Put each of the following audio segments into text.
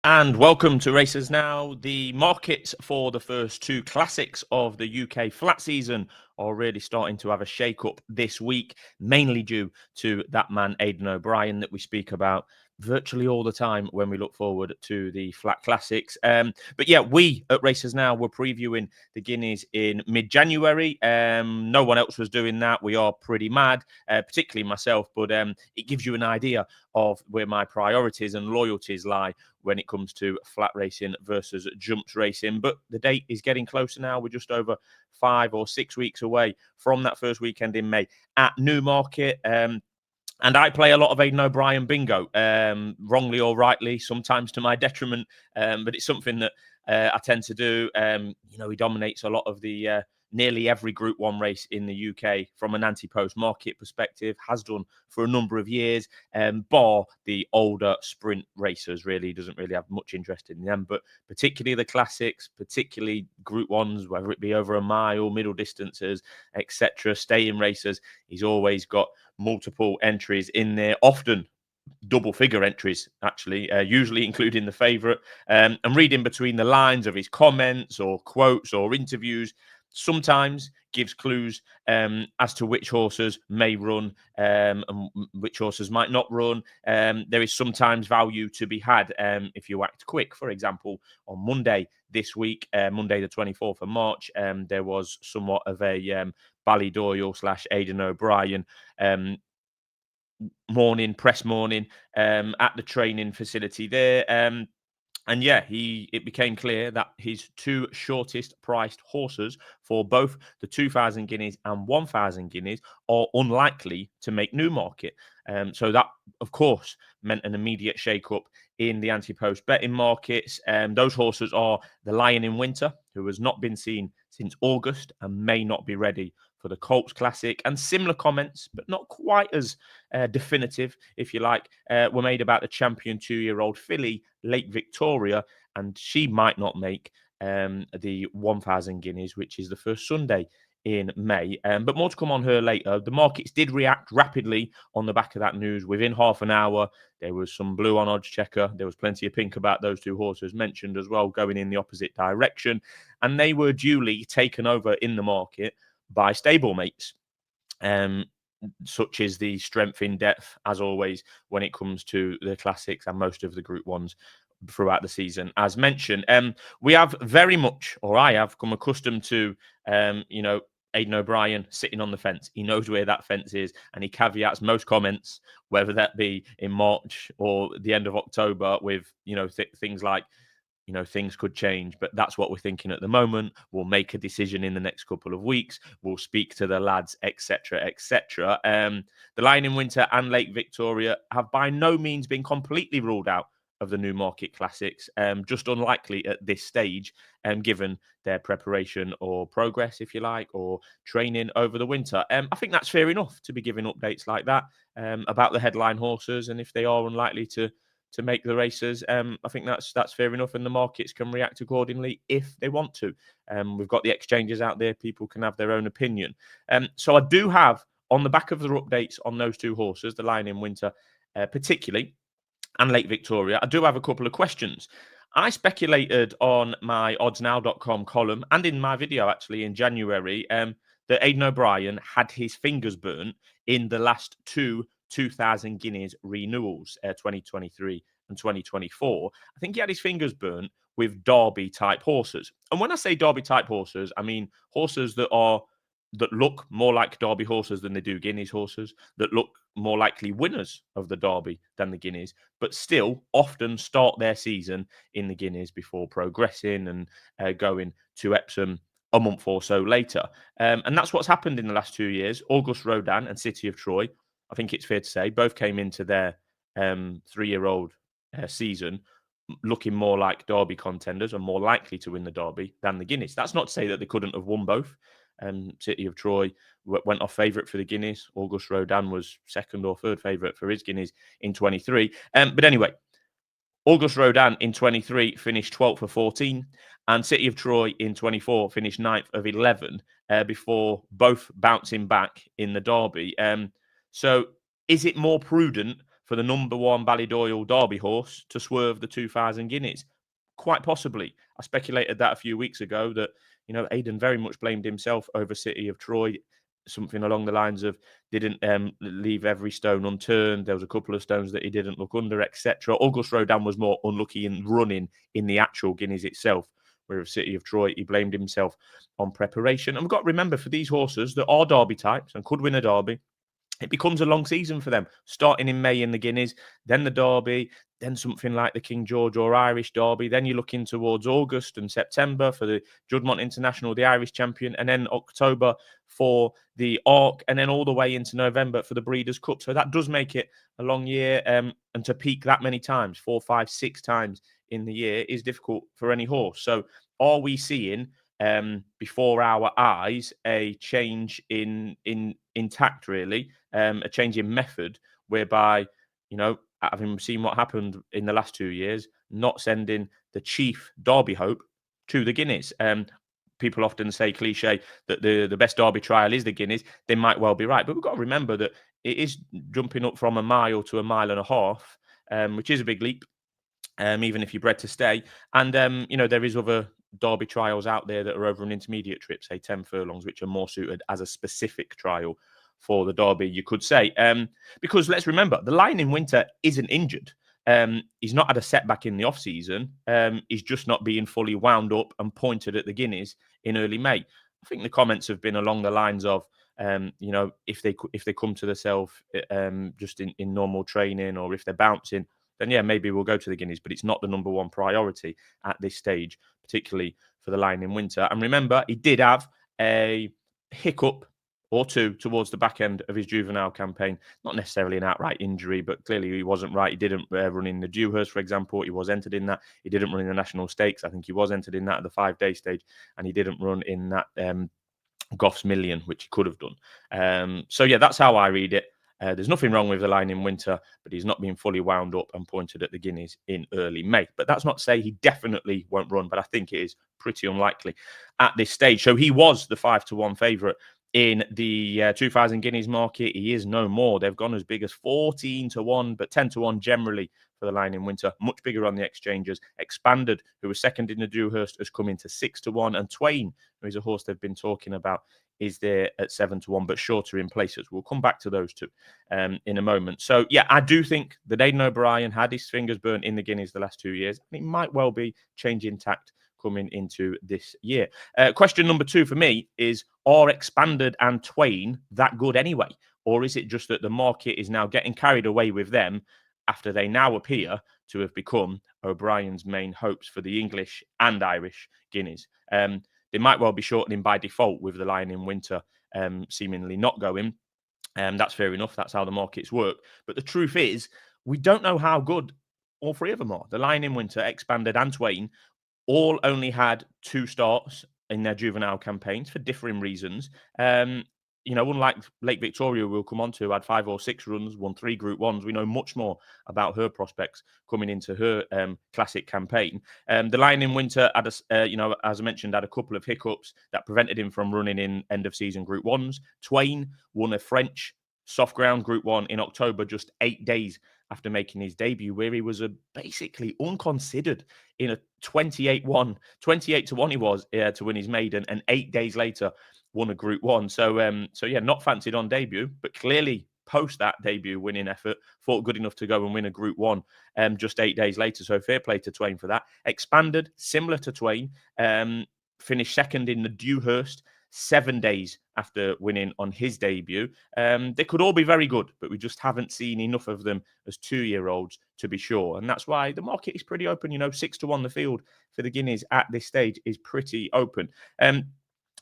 And welcome to Racers Now. The markets for the first two classics of the UK flat season are really starting to have a shake-up this week, mainly due to that man, Aidan O'Brien, that we speak about virtually all the time when we look forward to the flat classics. But yeah, we at Racers Now were previewing the Guineas in mid-January. No one else was doing that. We are pretty mad, particularly myself, but it gives you an idea of where my priorities and loyalties lie when it comes to flat racing versus jumps racing. But the date is getting closer now. We're just over 5 or 6 weeks away from that first weekend in May at Newmarket. And I play a lot of Aidan O'Brien bingo, wrongly or rightly, sometimes to my detriment. But it's something that I tend to do. He dominates a lot of the nearly every Group 1 race in the UK from an anti-post market perspective, has done for a number of years, bar the older sprint racers. Really doesn't really have much interest in them, but particularly the classics, particularly Group 1s, whether it be over a mile, middle distances, etc., staying racers. He's always got multiple entries in there, often double figure entries, actually, usually including the favourite. And reading between the lines of his comments or quotes or interviews sometimes gives clues as to which horses may run and which horses might not run. There is sometimes value to be had if you act quick. For example, on Monday this week, Monday the 24th of March, there was somewhat of a Ballydoyle / Aidan O'Brien press morning at the training facility there. And yeah, it became clear that his two shortest priced horses for both the 2,000 guineas and 1,000 guineas are unlikely to make Newmarket. So that, of course, meant an immediate shake-up in the anti-post betting markets. Those horses are the Lion in Winter, who has not been seen since August and may not be ready for the Colts Classic. And similar comments, but not quite as definitive, if you like, were made about the champion 2-year-old filly, Lake Victoria, and she might not make the 1,000 guineas, which is the first Sunday in May. But more to come on her later. The markets did react rapidly on the back of that news. Within half an hour, there was some blue on odds checker. There was plenty of pink about those two horses mentioned as well, going in the opposite direction. And they were duly taken over in the market by stablemates, such as the strength in depth, as always, when it comes to the classics and most of the Group 1s throughout the season. As mentioned, we have very much, or I have come accustomed to, Aidan O'Brien sitting on the fence. He knows where that fence is, and he caveats most comments, whether that be in March or the end of October, with things like, things could change, but that's what we're thinking at the moment. We'll make a decision in the next couple of weeks. We'll speak to the lads, etc., etc. The Lion in Winter and Lake Victoria have by no means been completely ruled out of the Newmarket Classics, just unlikely at this stage, given their preparation or progress, if you like, or training over the winter. I think that's fair enough to be giving updates like that about the headline horses, and if they are unlikely to make the races, I think that's fair enough, and the markets can react accordingly if they want to. We've got the exchanges out there; people can have their own opinion. So I do have, on the back of the updates on those two horses, the Lion in Winter, particularly, and Lake Victoria, I do have a couple of questions. I speculated on my oddsnow.com column and in my video actually in January that Aidan O'Brien had his fingers burnt in the last two 2,000 guineas renewals, 2023 and 2024. I think he had his fingers burnt with Derby type horses. And when I say Derby type horses, I mean horses that look more like Derby horses than they do Guineas horses, that look more likely winners of the Derby than the Guineas, but still often start their season in the Guineas before progressing and going to Epsom a month or so later. And that's what's happened in the last 2 years. August Rodin and City of Troy, I think it's fair to say, both came into their 3-year-old season looking more like Derby contenders and more likely to win the Derby than the Guineas. That's not to say that they couldn't have won both. City of Troy went off favourite for the Guineas. August Rodin was second or third favourite for his Guineas in 23. But anyway, August Rodin in 23 finished 12th for 14. And City of Troy in 24 finished ninth of 11 before both bouncing back in the Derby. So is it more prudent for the number one Ballydoyle Derby horse to swerve the 2,000 guineas? Quite possibly. I speculated that a few weeks ago that, Aidan very much blamed himself over City of Troy. Something along the lines of didn't leave every stone unturned. There was a couple of stones that he didn't look under, etc. August Rodin was more unlucky in running in the actual Guineas itself, whereas City of Troy, he blamed himself on preparation. And we've got to remember, for these horses that are Derby types and could win a Derby, it becomes a long season for them, starting in May in the Guineas, then the Derby, then something like the King George or Irish Derby. Then you're looking towards August and September for the Juddmonte International, the Irish Champion, and then October for the Arc, and then all the way into November for the Breeders' Cup. So that does make it a long year, and to peak that many times, 4, 5, 6 times in the year, is difficult for any horse. So are we seeing before our eyes a change in tact, really, a change in method, whereby, having seen what happened in the last 2 years, not sending the chief Derby hope to the Guineas? People often say cliche that the best Derby trial is the Guineas. They might well be right, but we've got to remember that it is jumping up from a mile to a mile and a half, which is a big leap. Even if you're bred to stay. And, there is other Derby trials out there that are over an intermediate trip, say 10 furlongs, which are more suited as a specific trial for the Derby, you could say. Because let's remember, the Lion in Winter isn't injured. He's not had a setback in the off-season. He's just not being fully wound up and pointed at the Guineas in early May. I think the comments have been along the lines of, if they come to themselves just in normal training, or if they're bouncing, then yeah, maybe we'll go to the Guineas, but it's not the number one priority at this stage, particularly for the Lion in Winter. And remember, he did have a hiccup or two towards the back end of his juvenile campaign. Not necessarily an outright injury, but clearly he wasn't right. He didn't run in the Dewhurst, for example. He was entered in that. He didn't run in the National Stakes. I think he was entered in that at the 5-day stage, and he didn't run in that Goff's Million, which he could have done. So yeah, that's how I read it. There's nothing wrong with the Lion in Winter, but he's not being fully wound up and pointed at the Guineas in early May. But that's not to say he definitely won't run, but I think it is pretty unlikely at this stage. So he was the 5-1 favourite in the 2,000 Guineas market. He is no more. They've gone as big as 14-1, but 10-1 generally for the Lion in Winter. Much bigger on the exchanges. Expanded, who was second in the Dewhurst, has come into 6-1, and Twain, who is a horse they've been talking about, is there at 7-1, but shorter in places. We'll come back to those two in a moment. So, yeah, I do think that Aidan O'Brien had his fingers burnt in the Guineas the last 2 years, and it might well be changing tact coming into this year. Question number 2 for me is, are Expanded and Twain that good anyway? Or is it just that the market is now getting carried away with them after they now appear to have become O'Brien's main hopes for the English and Irish Guineas? They might well be shortening by default with the Lion in Winter seemingly not going. That's fair enough. That's how the markets work. But the truth is, we don't know how good all three of them are. The Lion in Winter, Expanded, and Twain all only had 2 starts in their juvenile campaigns for differing reasons. Unlike Lake Victoria, we'll come on to, had 5 or 6 runs, won 3 Group 1s. We know much more about her prospects coming into her classic campaign. The Lion in Winter, had as I mentioned, had a couple of hiccups that prevented him from running in end-of-season Group 1s. Twain won a French soft ground Group 1 in October, just 8 days after making his debut, where he was basically unconsidered in a 28-1 he was to win his maiden, and 8 days later won a Group 1. So yeah, not fancied on debut, but clearly post that debut winning effort, thought good enough to go and win a Group 1 just 8 days later. So fair play to Twain for that. Expanded, similar to Twain, finished second in the Dewhurst 7 days after winning on his debut. They could all be very good, but we just haven't seen enough of them as 2-year-olds to be sure. And that's why the market is pretty open. 6-1 the field for the Guineas at this stage is pretty open.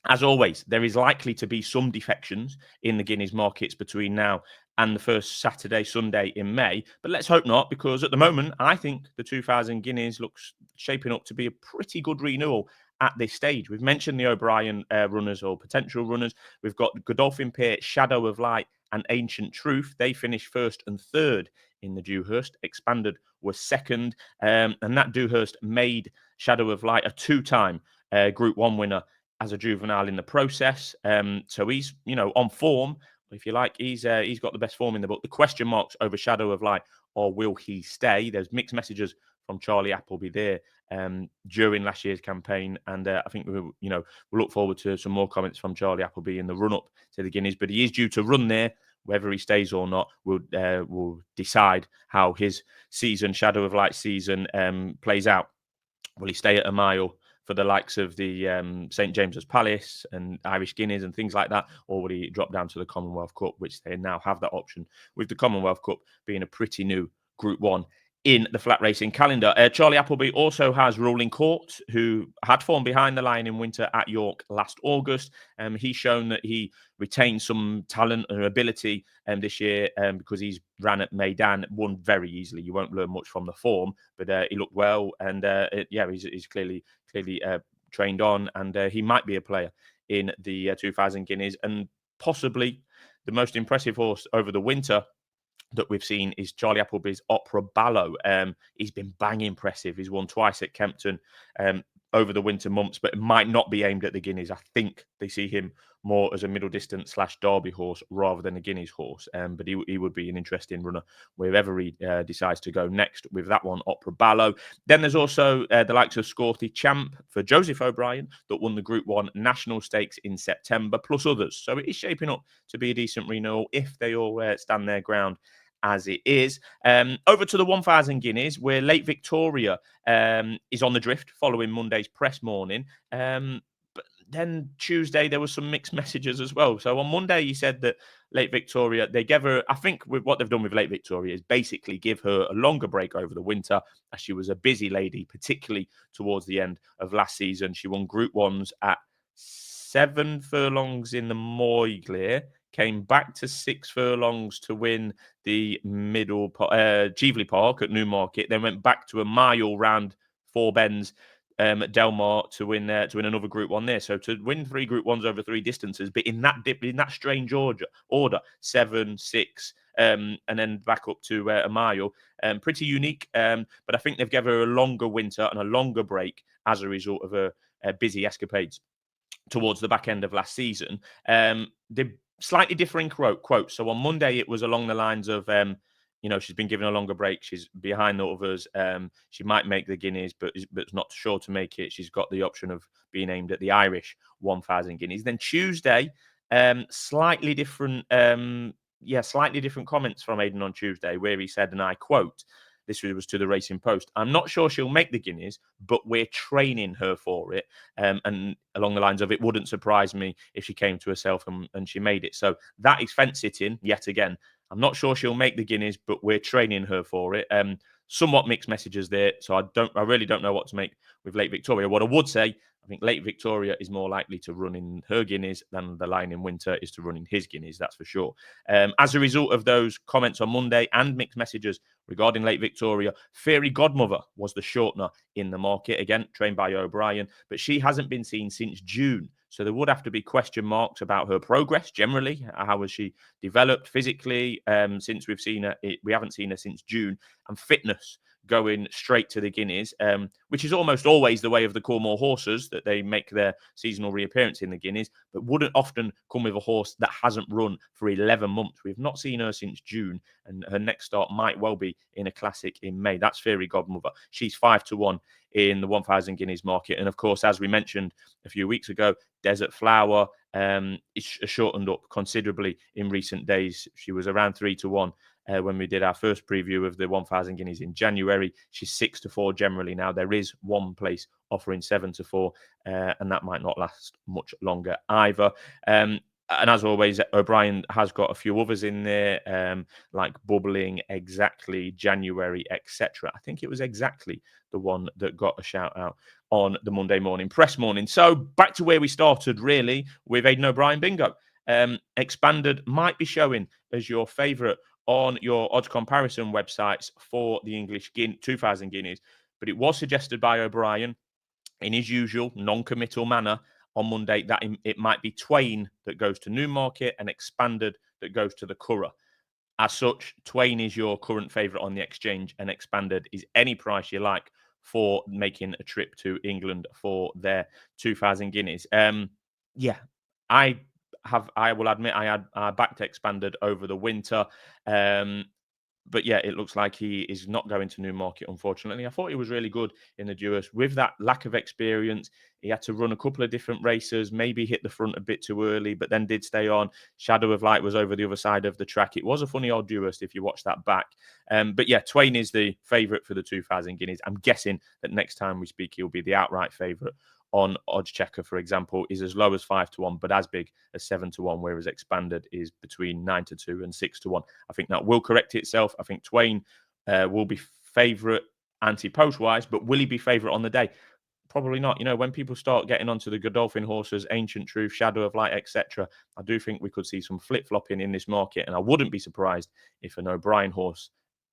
As always, there is likely to be some defections in the Guineas markets between now and the first Saturday, Sunday in May. But let's hope not, because at the moment, I think the 2,000 Guineas looks shaping up to be a pretty good renewal at this stage. We've mentioned the O'Brien runners or potential runners. We've got Godolphin Peer, Shadow of Light, and Ancient Truth. They finished 1st and 3rd in the Dewhurst. Expanded was second, and that Dewhurst made Shadow of Light a two-time Group 1 winner as a juvenile in the process. So he's, on form, if you like. He's got the best form in the book. The question marks over Shadow of Light, or will he stay? There's mixed messages from Charlie Appleby there during last year's campaign, and I think we'll look forward to some more comments from Charlie Appleby in the run-up to the Guineas. But he is due to run there. Whether he stays or not will decide how his season, Shadow of Light season, plays out. Will he stay at a mile for the likes of the St James's Palace and Irish Guineas and things like that, or would he drop down to the Commonwealth Cup, which they now have that option, with the Commonwealth Cup being a pretty new Group 1 in the flat racing calendar. Charlie Appleby also has Rolling Court, who had fallen behind the line in winter at York last August. He's shown that he retained some talent and ability this year because he's ran at Aidan, won very easily. You won't learn much from the form, but he looked well, and he's clearly trained on, and he might be a player in the 2000 Guineas, and possibly the most impressive horse over the winter that we've seen is Charlie Appleby's Opera Ballo. He's been bang impressive. He's won twice at Kempton over the winter months, but it might not be aimed at the Guineas. I think they see him more as a middle distance / Derby horse rather than a Guineas horse. But he would be an interesting runner wherever he decides to go next with that one, Opera Ballo. Then there's also the likes of Scorthy Champ for Joseph O'Brien that won the Group 1 National Stakes in September, plus others. So it is shaping up to be a decent renewal if they all stand their ground as it is. Over to the 1000 Guineas, where Late Victoria is on the drift following Monday's press morning. But then Tuesday, there was some mixed messages as well. So on Monday, he said that Late Victoria, they gave her, I think with what they've done with Late Victoria is basically give her a longer break over the winter, as she was a busy lady, particularly towards the end of last season. She won Group 1s at 7 furlongs in the Moyglare, came back to 6 furlongs to win the Cheveley Park at Newmarket, then went back to a mile round 4 bends at Delmar to win another Group 1 there. So to win 3 Group 1s over 3 distances, but in that strange order 7, 6, and then back up to a mile, pretty unique. But I think they've given her a longer winter and a longer break as a result of her busy escapades towards the back end of last season. The slightly differing quotes. So on Monday, it was along the lines of, she's been given a longer break. She's behind the others. She might make the Guineas, but it's not sure to make it. She's got the option of being aimed at the Irish 1000 Guineas. Then Tuesday, slightly different comments from Aidan on Tuesday, where he said, and I quote, this was to the Racing Post, "I'm not sure she'll make the Guineas, but we're training her for it." And along the lines of, it wouldn't surprise me if she came to herself and she made it. So that is fence sitting yet again. I'm not sure she'll make the Guineas, but we're training her for it. Somewhat mixed messages there. So I really don't know what to make with Late Victoria. What I would say, I think Late Victoria is more likely to run in her Guineas than the Lion in Winter is to run in his Guineas, that's for sure. As a result of those comments on Monday and mixed messages regarding Late Victoria, Fairy Godmother was the shortener in the market, again, trained by O'Brien, but she hasn't been seen since June. So there would have to be question marks about her progress generally. How has she developed physically since we've seen her? We haven't seen her since June. And fitness, going straight to the Guineas, which is almost always the way of the Cornwall horses, that they make their seasonal reappearance in the Guineas, but wouldn't often come with a horse that hasn't run for 11 months. We've not seen her since June, and her next start might well be in a classic in May. That's Fairy Godmother. She's 5-1 in the 1000 Guineas market. And of course, as we mentioned a few weeks ago, Desert Flower is shortened up considerably in recent days. She was around 3-1 when we did our first preview of the 1000 Guineas in January. She's 6-4 generally now. There is one place offering 7-4, and that might not last much longer either. And as always, O'Brien has got a few others in there, like Bubbling, Exactly, January, etc. I think it was Exactly the one that got a shout out on the Monday morning press morning. So back to where we started, really, with Aidan O'Brien bingo. Expanded might be showing as your favourite on your odds comparison websites for the English 2000 Guineas, but it was suggested by O'Brien in his usual non-committal manner on Monday that it might be Twain that goes to Newmarket and Expanded that goes to the Curragh. As such, Twain is your current favourite on the exchange, and Expanded is any price you like for making a trip to England for their 2,000 guineas. Yeah, I will admit I backed Expanded over the winter. But yeah, it looks like he is not going to Newmarket, unfortunately. I thought he was really good in the Duos. With that lack of experience, he had to run a couple of different races, maybe hit the front a bit too early, but then did stay on. Shadow of Light was over the other side of the track. It was a funny old Duos if you watch that back. But yeah, Twain is the favourite for the 2,000 guineas. I'm guessing that next time we speak, he'll be the outright favourite. On Odds Checker, for example, is as low as 5-1, but as big as 7-1, whereas Expanded is between 9-2 and 6-1. I think that will correct itself. I think Twain will be favourite anti-post wise, but will he be favourite on the day? Probably not. You know, when people start getting onto the Godolphin horses, Ancient Truth, Shadow of Light, etc., I do think we could see some flip-flopping in this market, and I wouldn't be surprised if an O'Brien horse,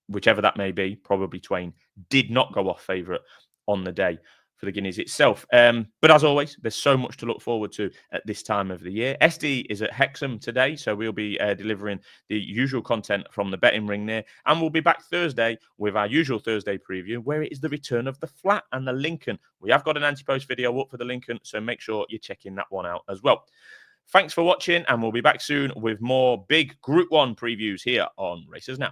whichever that may be, probably Twain, did not go off favourite on the day for the Guineas itself. But as always, there's so much to look forward to at this time of the year. SD is at Hexham today, so we'll be delivering the usual content from the betting ring there. And we'll be back Thursday with our usual Thursday preview, where it is the return of the Flat and the Lincoln. We have got an anti-post video up for the Lincoln, so make sure you're checking that one out as well. Thanks for watching, and we'll be back soon with more big Group 1 previews here on Racers Now.